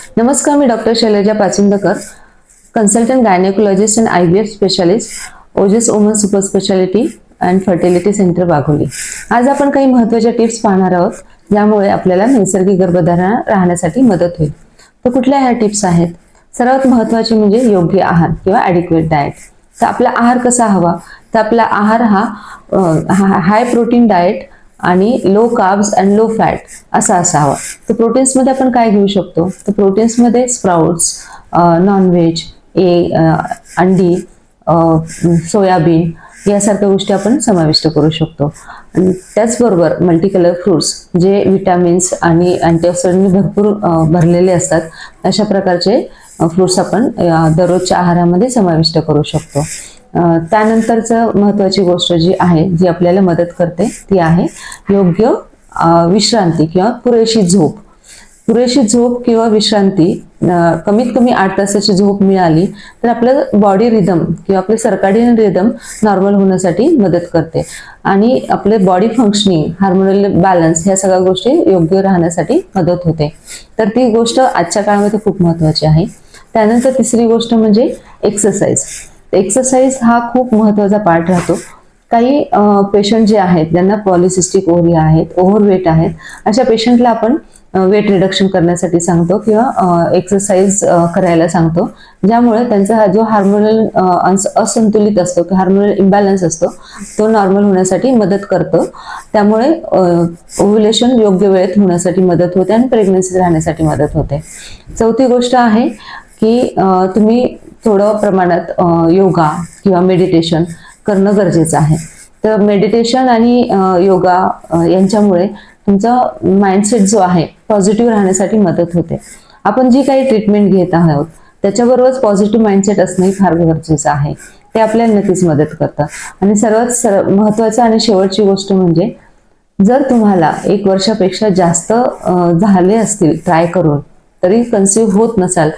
नमस्कार, मी doctor Shailaja Pachundkar, consultant gynaecologist and IVF specialist, Ojas woman super speciality and fertility centre, Wagholi. आज आपण काही महत्त्वाच्या टिप्स पाहणार आहोत, ज्यामुळे आपल्याला नैसर्गिक गर्भधारणा राहण्यासाठी मदत होईल। तर कुठल्या ह्या टिप्स आहेत? सर्वात महत्त्वाचे म्हणजे योग्य आहार किंवा ॲडिक्वेट डाएट। तर आपला आहार कसा हवा? तर आपला आहार हा हाय प्रोटीन डाएट आणि low carbs and low fat असा असावा। तर प्रोटीन्समध्ये आपण काय घेऊ शकतो? तर प्रोटीन्समध्ये स्प्राउट्स, नॉनव्हेज, अंडी, सोयाबीन यासारख्या गोष्टी आपण समाविष्ट करू शकतो। आणि त्याचबरोबर मल्टीकलर फ्रूट्स जे विटॅमिन्स आणि अँटीऑक्सिडंटनी भरपूर भरलेले असतात, अशा प्रकारचे फ्रूट्स आपण दररोजच्या आहारामध्ये समाविष्ट करू शकतो। त्यानंतरचं महत्त्वाची गोष्ट जी आहे, जी आपल्याला मदत करते, ती आहे योग्य विश्रांती किंवा पुरेशी झोप। पुरेशी झोप किंवा विश्रांती, कमीत कमी 8 तासाची झोप मिळाली तर आपलं बॉडी रिदम किंवा आपले सर्काडियन रिदम नॉर्मल होण्यासाठी मदत करते आणि आपले बॉडी फंक्शनिंग, हार्मोनल बॅलन्स ह्या सगळ्या गोष्टी योग्य राहण्यासाठी मदत होते। तर ती गोष्ट आजच्या काळामध्ये खूप महत्त्वाची आहे। त्यानंतर तिसरी गोष्ट म्हणजे एक्सरसाइज। एक्सरसाइज हा खूप महत्त्वाचा पार्ट राहतो। काही पेशंट जे आहेत, ज्यांना पॉलिसिस्टिक ओव्हरी आहेत, ओव्हरवेट आहेत, अशा पेशंटला आपण वेट रिडक्शन करण्यासाठी सांगतो किंवा एक्सरसाइज करायला सांगतो, ज्यामुळे त्यांचा हा जो हार्मोनल असंतुलित असतो किंवा हार्मोनल इम्बॅलन्स असतो तो नॉर्मल होण्यासाठी मदत करतो। त्यामुळे ओव्ह्युलेशन योग्य वेळेत होण्यासाठी मदत होते आणि प्रेग्नन्सी राहण्यासाठी मदत होते। चौथी गोष्ट आहे की तुम्ही थोडं प्रमाणात योगा किंवा मेडिटेशन करणं गरजेचं आहे। तर मेडिटेशन आणि योगा यांच्यामुळे तुमचा माइंडसेट जो आहे पॉझिटिव्ह राहण्यासाठी मदत होते। आपण जी काही ट्रीटमेंट घेत आहोत त्याच्याबरोबरच पॉझिटिव्ह माइंडसेट असणं फार गरजेचं आहे, ते आपल्याला नक्कीच मदत करतं। आणि सर्वात महत्त्वाचं आणि शेवटची गोष्ट म्हणजे, जर तुम्हाला 1 वर्षापेक्षा जास्त झाले असतील ट्राय करून तरी कन्सीव्ह होत नसाल,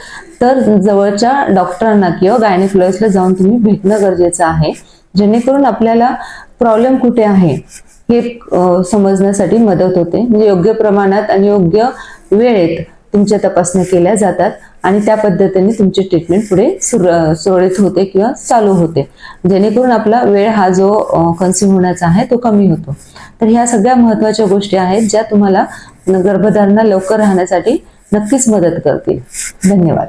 तर जवळच्या डॉक्टरांना किंवा गायनेकोलॉजिस्टला जाऊन तुम्ही भेटणं गरजेचं आहे, जेणेकरून आपल्याला प्रॉब्लेम कुठे आहे हे समजण्यासाठी मदत होते। म्हणजे योग्य प्रमाणात आणि योग्य वेळेत तुमच्या तपासण्या केल्या जातात आणि त्या पद्धतीने तुमची ट्रीटमेंट पुढे सुरळीत होते किंवा चालू होते, जेणेकरून आपला वेळ हा जो कन्झ्युम होण्याचा आहे तो कमी होतो। तर ह्या सगळ्या महत्त्वाच्या गोष्टी आहेत, ज्या तुम्हाला गर्भधारणा लवकर राहण्यासाठी नक्कीच मदत करतील। धन्यवाद।